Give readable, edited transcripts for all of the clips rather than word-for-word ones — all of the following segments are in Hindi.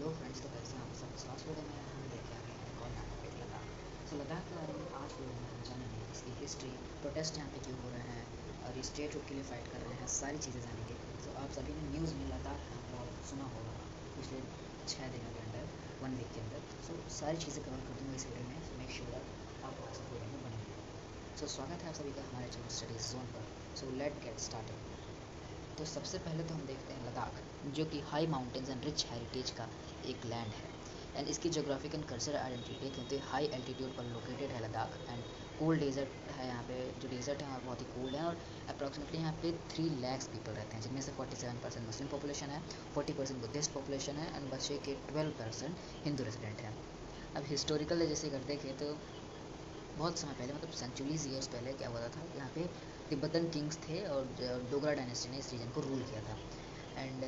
हेलो फ्रेंड्स, तो कैसे हैं आप सब। लास्ट वीडियो में हम देख के आ गए हैं एक और नया टॉपिक लद्दाख। सो लद्दाख के बारे में आज वीडियो में हम जानेंगे इसकी हिस्ट्री, प्रोटेस्ट यहाँ पे क्यों हो रहे हैं और ये स्टेट हुड के लिए फाइट कर रहे हैं, सारी चीज़ें जानेंगे। तो आप सभी ने न्यूज़ में लद्दाख का बहुत सुना होगा पिछले 6 दिनों के अंदर, 1 वीक के अंदर। सो सारी चीज़ें कवर कर दूँगा इस वीडियो में। सो मेक श्योर आप सब वीडियो में बने रहिए। सो स्वागत है आप सभी का हमारे चैनल स्टडीज जोन पर। So let get started. तो सबसे पहले तो हम देखते हैं लद्दाख, जो कि high mountains and rich heritage का एक लैंड है। एंड इसकी जोग्राफिक एंड कल्चरल आइडेंटिटी क्योंकि हाई एल्टीट्यूड पर लोकेटेड है लद्दाख। एंड कोल्ड डेजर्ट है यहाँ पे, जो डेजर्ट है वहाँ बहुत ही कोल्ड है। और अप्रॉक्सीमेटली यहाँ पे 3 लाख पीपल रहते हैं, जिनमें से 47% मुस्लिम पॉपुलेशन है, 40% बुद्धिस्ट पॉपुलेशन है एंड बचे के 12% हिंदू रेजिडेंट है। अब हिस्टोरिकल जैसे अगर देखें तो बहुत समय पहले, मतलब सेंचुरीज ईयर्स पहले क्या हुआ था, यहाँ पे तिब्बतन किंग्स थे और डोगरा डायनेस्टी ने इस रीजन को रूल किया था। एंड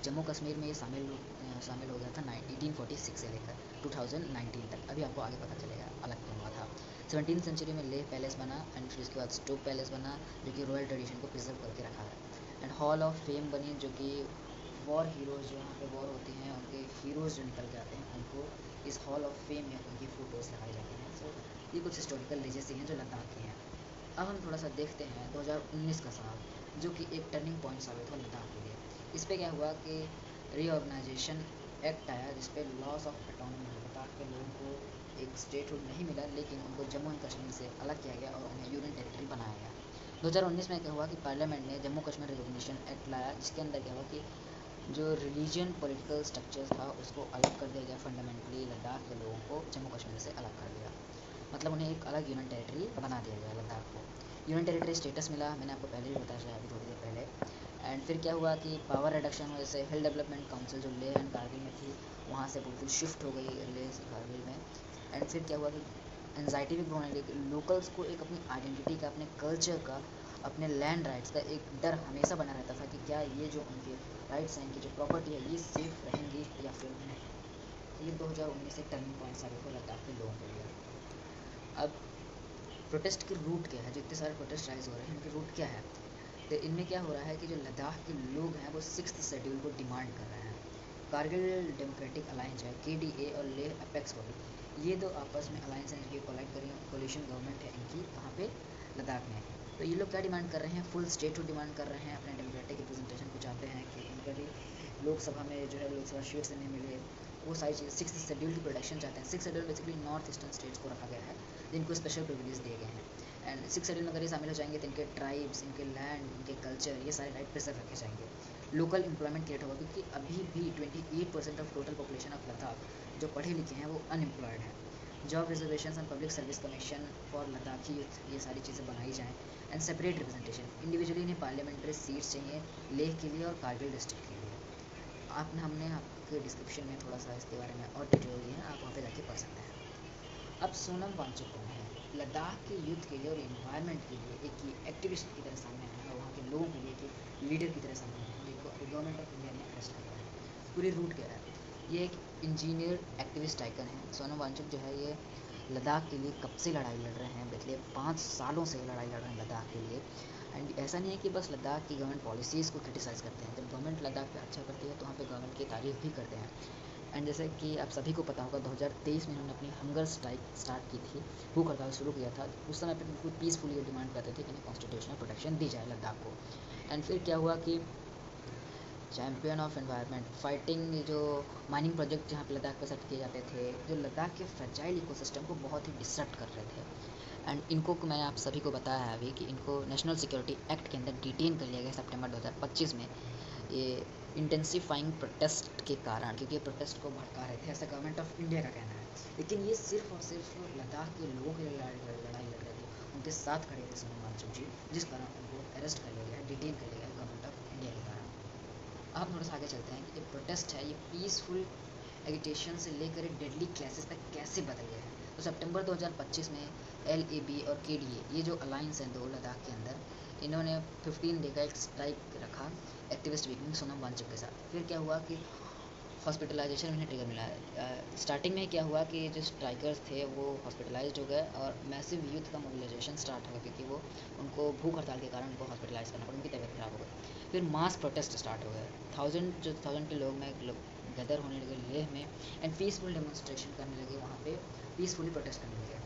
जम्मू कश्मीर में ये शामिल हो गया था 1846 से लेकर 2019 तक। अभी आपको आगे पता चलेगा अलग क्यों हुआ था। 17वीं सेंचुरी में लेह पैलेस बना एंड फिर उसके बाद स्टोक पैलेस बना, जो कि रॉयल ट्रेडिशन को प्रिजर्व करके रखा है। एंड हॉल ऑफ फेम बनी, जो कि वॉर हीरोज़ जो यहाँ पे वॉर होते हैं उनके हीरोज़ जो निकल के आते हैं उनको इस हॉल ऑफ फेम में उनकी फ़ोटोज़ लगाई जाती हैं। सो ये कुछ हिस्टोरिकल लेजेसी हैं जो लद्दाख की हैं। अब हम थोड़ा सा देखते हैं 2019 का साल, जो कि एक टर्निंग पॉइंट साबित हुआ लद्दाख के लिए। इस पर क्या हुआ कि रीऑर्गेनाइजेशन एक्ट आया, जिस पे लॉस ऑफ ऑटोनॉमी, लद्दाख के लोगों को एक स्टेटहुड नहीं मिला, लेकिन उनको जम्मू एंड कश्मीर से अलग किया गया और उन्हें यूनियन टेरिटरी बनाया गया। 2019 में क्या हुआ कि पार्लियामेंट ने जम्मू कश्मीर रिकॉग्निशन एक्ट लाया, जिसके अंदर क्या हुआ कि जो रिलीजन पॉलिटिकल स्ट्रक्चर था उसको अलग कर दिया गया। फंडामेंटली लद्दाख के लोगों को जम्मू कश्मीर से अलग कर दिया, मतलब उन्हें एक अलग यूनियन टेरिटरी बना दिया गया लद्दाख को। यूनियन टेरिटरी स्टेटस मिला, मैंने आपको पहले भी बताया अभी थोड़ी देर पहले। एंड फिर क्या हुआ कि पावर रिडक्शन वजह से हिल डेवलपमेंट काउंसिल जो लेह एंड कारगिल में थी, वहाँ से बिल्कुल शिफ्ट हो गई लेह से कारगिल में। एंड फिर क्या हुआ कि एनजाइटी भी होने लगी, लोकल्स को एक अपनी आइडेंटिटी का, अपने कल्चर का, अपने लैंड राइट्स का एक डर हमेशा बना रहता था कि क्या ये जो उनके राइट्स हैं, इनकी जो प्रॉपर्टी है, ये सेफ रहेंगी या फिर नहीं। ये 2019 से टर्निंग पॉइंट साबित हुआ लद्दाख के लोगों के लिए। अब प्रोटेस्ट की रूट क्या है, जो इतने सारे प्रोटेस्ट राइज हो रहे हैं, इनकी रूट क्या है। तो इनमें क्या हो रहा है कि जो लद्दाख के लोग हैं वो 6th शेड्यूल को डिमांड कर रहे हैं। कारगिल डेमोक्रेटिक अलायंस है, KDA, और लेह अपेक्स पब्लिक, ये दो आपस में अलायंस हैं, इनकी कोलाइड करी कोलिशन गवर्नमेंट है इनकी वहाँ पे लद्दाख में। तो ये लोग क्या डिमांड कर रहे हैं, फुल स्टेटहुड डिमांड कर रहे हैं, अपने डेमोक्रेटिक रिप्रेजेंटेशन को चाहते हैं कि इनका भी लोकसभा में जो है लोकसभा सीट्स नहीं मिले, वो सारी चीज़। 6th शेड्यूल की प्रोटेक्शन चाहते हैं। 6th schedule basically north eastern states को रखा गया है, जिनको स्पेशल प्रिविलेज दिए गए हैं। एंड 6th शेड्यूल में अगर ये शामिल हो जाएंगे तो इनके ट्राइब्स, इनके लैंड, इनके कल्चर, ये सारे राइट प्रिजर्व रखे जाएंगे। लोकल एम्प्लॉयमेंट क्रिएट होगा, क्योंकि अभी भी 28% of total population of Ladakh जो पढ़े लिखे हैं वो अनएम्प्लॉयड हैं। Job reservation and public service commission for Ladakhi youth, ये सारी चीज़ें बनाई जाएँ। एंड सेपरेट रिप्रेजेंटेशन, इंडिविजुअली इन्हें पार्लियामेंट्री सीट्स चाहिए लेह के लिए और कारगिल डिस्ट्रिक्ट के लिए। हमने आपके डिस्क्रिप्शन में थोड़ा सा इसके बारे में और डिटेल दी है, आप वहाँ पे जाके पढ़ सकते हैं। अब सोनम वांगचुक कौन है। लद्दाख के यूथ के लिए और इन्वायरमेंट के लिए एक एक्टिविस्ट की तरह सामने आए हैं, और वहाँ के लोगों के लिए एक लीडर की तरह सामने आए हैं, जिनको गवर्नमेंट ऑफ इंडिया ने अरेस्ट किया है। पूरी रूट क्या है, ये एक इंजीनियर एक्टिविस्ट आइकन है। सोनम वांगचुक जो है ये लद्दाख के लिए कब से लड़ाई लड़ रहे हैं, पिछले 5 सालों से लड़ाई लड़ रहे हैं लद्दाख के लिए। एंड ऐसा नहीं है कि बस लद्दाख की गवर्नमेंट पॉलिसीज़ को क्रिटिसाइज़ करते हैं, जब गवर्नमेंट लद्दाख पे अच्छा करती है तो वहाँ पे गवर्नमेंट की तारीफ भी करते हैं। एंड जैसे कि आप सभी को पता होगा 2023 में उन्होंने अपनी हंगर स्ट्राइक स्टार्ट की थी, भूख हड़ताल शुरू किया था। उस समय पे बिल्कुल पीसफुली ये डिमांड करते थे कि इन्हें कॉन्स्टिट्यूशनल प्रोटेक्शन दी जाए लद्दाख को। एंड फिर क्या हुआ कि चैम्पियन ऑफ एनवायरनमेंट फाइटिंग, जो माइनिंग प्रोजेक्ट जहाँ पे लद्दाख पे सेट किए जाते थे, जो लद्दाख के फ्रेजाइल इकोसिस्टम को बहुत ही डिस्टर्ब कर रहे थे। एंड इनको मैंने आप सभी को बताया है अभी कि इनको नेशनल सिक्योरिटी एक्ट के अंदर डिटेन कर लिया गया सितंबर 2025 में, ये इंटेंसिफाइंग प्रोटेस्ट के कारण, क्योंकि ये प्रोटेस्ट को भड़का रहे थे, ऐसा गवर्नमेंट ऑफ इंडिया का कहना है। लेकिन ये सिर्फ और सिर्फ लद्दाख के लोगों के लिए लड़ाई लड़ रहे थे, उनके साथ खड़े थे सोनम वांगचुक जी, जिस कारण उनको अरेस्ट कर लिया गया, डिटेन कर लिया गया गवर्नमेंट ऑफ इंडिया के कारण। अब थोड़ा सा आगे चलते हैं कि ये प्रोटेस्ट है, ये पीसफुल एगिटेशन से लेकर डेडली क्लैशेस तक कैसे बदल गए हैं। तो सितंबर 2025 में LAB और KDA, ये जो अलायंस हैं दो लद्दाख के अंदर, इन्होंने 15 डे का एक स्ट्राइक रखा एक्टिविस्ट वीक में सोनम वांगचुक के साथ। फिर क्या हुआ कि हॉस्पिटलाइजेशन में ट्रिगर मिला है। स्टार्टिंग में क्या हुआ कि जो स्ट्राइकर्स थे वो हॉस्पिटलाइज्ड हो गए और मैसिव यूथ का मोबिलाइजेशन स्टार्ट हुआ, क्योंकि वो उनको भूख हड़ताल के कारण उनको हॉस्पिटलाइज करना पड़ा, उनकी तबीयत खराब हो गई। फिर मास प्रोटेस्ट स्टार्ट हो गए, 1000 के लोग में गैदर होने लगे लेह में एंड पीसफुल डेमोन्स्ट्रेशन करने लगे, वहाँ पे पीसफुली प्रोटेस्ट करने लगे।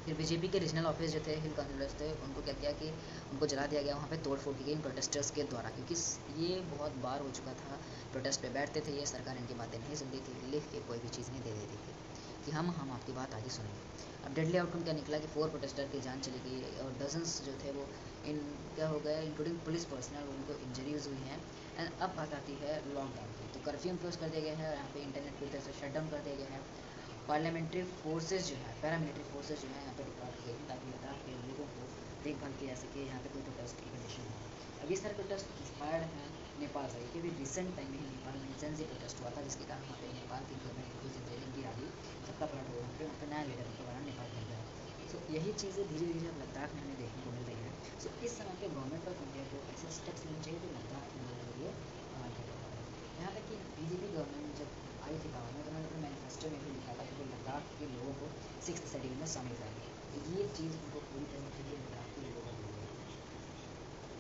फिर बीजेपी के रीजनल ऑफिस जो थे हिल काउंसिलर्स थे, उनको क्या किया कि उनको जला दिया गया, वहाँ पे तोड़ फोड़ की गई इन प्रोटेस्टर्स के द्वारा, क्योंकि ये बहुत बार हो चुका था। प्रोटेस्ट पे बैठते थे ये, सरकार इनकी बातें नहीं सुनती थी, लिख के कोई भी चीज़ नहीं दे देती थी कि हम आपकी बात आगे सुनेंगे। अब डेडली आउटकम क्या निकला कि 4 प्रोटेस्टर की जान चली गई और डजन्स जो थे वो इन क्या हो गया, इंक्लूडिंग पुलिस पर्सनल, उनको इंजरीज हुई हैं। एंड अब बात आती है लॉकडाउन की, तो कर्फ्यू इम्पोज कर दिया गया है, यहाँ पे इंटरनेट पूरी तरह से शट डाउन कर दिया गया है। पार्लियामेंट्री फोर्सेज जो है, पैरामिलिट्री फोर्सेज जो है यहाँ पे डिप्लॉय की गई, ताकि लद्दाख के लोगों को देखभाल की जा सके, यहाँ पे कोई प्रोटेस्ट की कंडीशन हो। अब ये सारे प्रोटेस्ट इंस्पायर्ड हैं नेपाल से, क्योंकि रिसेंट टाइम में ही नेपाल में जेंजी प्रोटेस्ट हुआ था, जिसके कारण वहाँ पे नेपाल की गवर्नमेंट को कुछ दिन गिरा दी, सत्ता पलट हो गई, वहाँ पे नया लीडर के कारण नेपाल बन गया। सो यही चीज़ें धीरे धीरे अब लद्दाख में हमें देखने को मिल रही है। सो इस समय पे गवर्नमेंट ऑफ इंडिया को ऐसे स्टेप्स लेने चाहिए जो लद्दाख के लोगों के लिए यहाँ तक कि बीजेपी गवर्नमेंट जब आई थी पावर में, तो उन्होंने अपने मैनिफेस्टो में भी लिखा था कि वो लद्दाख के लोगों को 6th शेड्यूल में शामिल करेंगे। तो ये चीज़ उनको पूरी करनी चाहिए लद्दाख के लोगों के लिए।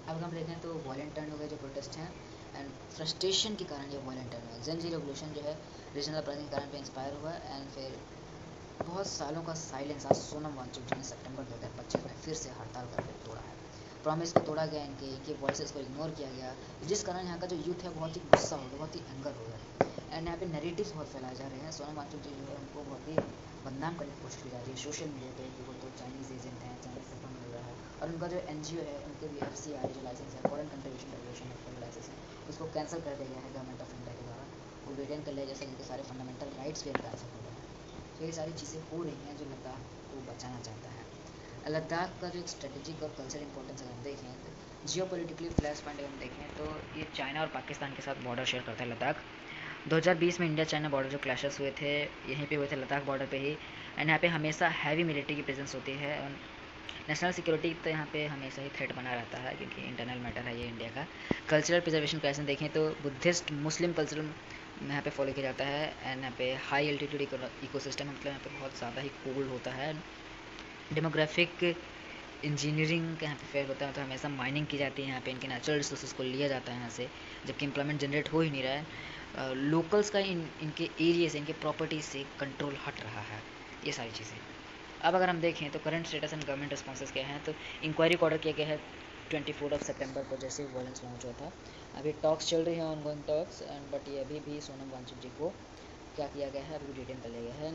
अब हम देखें तो वॉयलेंट टर्न हो गए जो प्रोटेस्ट हैं, एंड फ्रस्ट्रेशन के कारण ये वॉयलेंट टर्न हुआ। जेन जी रेवोल्यूशन जो है रीजनल अपराइजिंग के कारण पे इंस्पायर हुआ, एंड फिर बहुत सालों का साइलेंस आज सोनम वांगचुक जी ने सितंबर 2025 में फिर से हड़ताल करके तोड़ा है। प्रॉमिस को तोड़ा गया, इनके वॉइसेस को इग्नोर किया गया, जिस कारण यहाँ का जो यूथ है बहुत ही गुस्सा हो गया, बहुत ही एंगर हो गया। एंड यहाँ पे नैरेटिव्स बहुत फैलाए जा रहे हैं। सोनम वांगचुक जी जो है उनको बहुत ही बदनाम करने की कोशिश की जा रही है सोशल मीडिया पे कि वो तो चाइनीज़ एजेंट हैं, चाइनीज़ से फंड मिल रहा है। और उनका जो NGO है, उनके भी FCI जो लाइसेंस है, foreign contribution regulation of licence है, उसको कैंसिल कर दिया गया है गवर्नमेंट ऑफ इंडिया के द्वारा। वो रिटेन कर लिया, जैसे उनके सारे फंडामेंटल राइट्स भी कैंसिल हो गए हैं। तो ये सारी चीज़ें हो रही हैं जो लद्दाख को बचाना चाहता है। लद्दाख का जो एक स्ट्रेटेजिक और कल्चरल इंपॉर्टेंस अगर हम देखें तो जियो पोलिटिकली फ्लैश पॉइंट हम देखें तो ये चाइना और पाकिस्तान के साथ बॉर्डर शेयर करता है लद्दाख। 2020 में इंडिया चाइना बॉर्डर जो क्लैशेस हुए थे यहीं पे हुए थे, लद्दाख बॉर्डर पे ही। एंड यहाँ पे हमेशा हैवी मिलिट्री की प्रेजेंस होती है, और नेशनल सिक्योरिटी तो यहाँ पे हमेशा ही थ्रेट बना रहता है, क्योंकि इंटरनल मैटर है ये इंडिया का। कल्चरल प्रिजर्वेशन का देखें तो बुद्धिस्ट मुस्लिम कल्चर यहाँ पे फॉलो किया जाता है। एंड यहाँ पे हाई एल्टीट्यूड इकोसिस्टम, मतलब यहाँ पे बहुत ज़्यादा ही कोल्ड होता है। डेमोग्राफिक इंजीनियरिंग का यहाँ पे फेयर होता है, तो हमेशा माइनिंग की जाती है यहाँ पे, इनके नेचुरल रिसोर्सेज को लिया जाता है यहाँ से, जबकि एम्प्लॉयमेंट जनरेट हो ही नहीं रहा है। लोकल्स का इनके एरिया से, इनके प्रॉपर्टी से कंट्रोल हट रहा है, ये सारी चीज़ें। अब अगर हम देखें तो current status and government responses क्या हैं, तो इंक्वायरी ऑर्डर किया गया है 24 सितंबर को, जैसे वायलेंस लॉन्च हुआ था। अभी टॉक्स चल रही हैं, ऑनगोइंग टॉक्स, एंड बट ये अभी भी सोनम वांगचुक जी को क्या किया गया है, अभी भी डिटेन कर लिया गया है।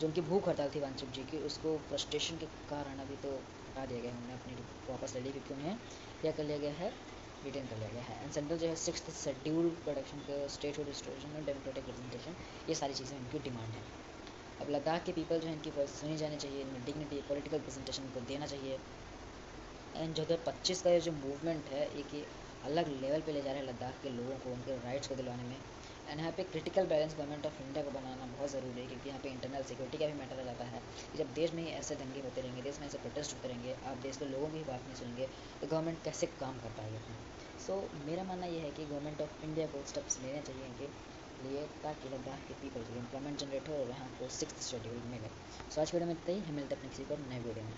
जो उनकी भूख हड़ताल थी वांगचुक जी की, उसको फ्रस्ट्रेशन के कारण अभी तो हटा दिया गया है, उन्होंने अपनी वापस ले ली, क्योंकि उन्हें क्या कर लिया गया है, रिटेन कर लिया गया है। एंड सेंट्रल जो है 6th शेड्यूल प्रोडक्शन के स्टेट हुड रिस्टोरेशन और डेमोक्रेटिक रिप्रेजेंटेशन, ये सारी चीज़ें उनकी डिमांड है। अब लद्दाख के पीपल जो है इनकी वॉइस सुनी जानी चाहिए, इनमें डिग्निटी पॉलिटिकल रिप्रेजेंटेशन को देना चाहिए। एंड 2025 का ये जो मूवमेंट है एक अलग लेवल पे ले जा रहे हैं लद्दाख के लोगों को, उनके राइट्स को दिलवाने में। एंड यहाँ पे critical balance government of India को बनाना बहुत ज़रूरी है, क्योंकि यहाँ पे इंटरनल सिक्योरिटी का भी मैटर आ जाता है कि जब देश में ही ऐसे दंगे होते रहेंगे, देश में ऐसे प्रोटेस्ट होते रहेंगे, आप देश के लोगों की बात नहीं सुनेंगे, तो गवर्नमेंट कैसे काम कर पाएगी अपना। सो मेरा मानना ये है कि गवर्नमेंट ऑफ इंडिया को स्टेप्स लेने चाहिए इनके लिए, ताकि लद्दाख के पीपल के लिए एम्प्लॉयमेंट जनरेट हो और यहाँ को 6th शेड्यूल मिले। सो आज के वीडियो में इतना ही, हम मिलते हैं अपने किसी और नए वीडियो में।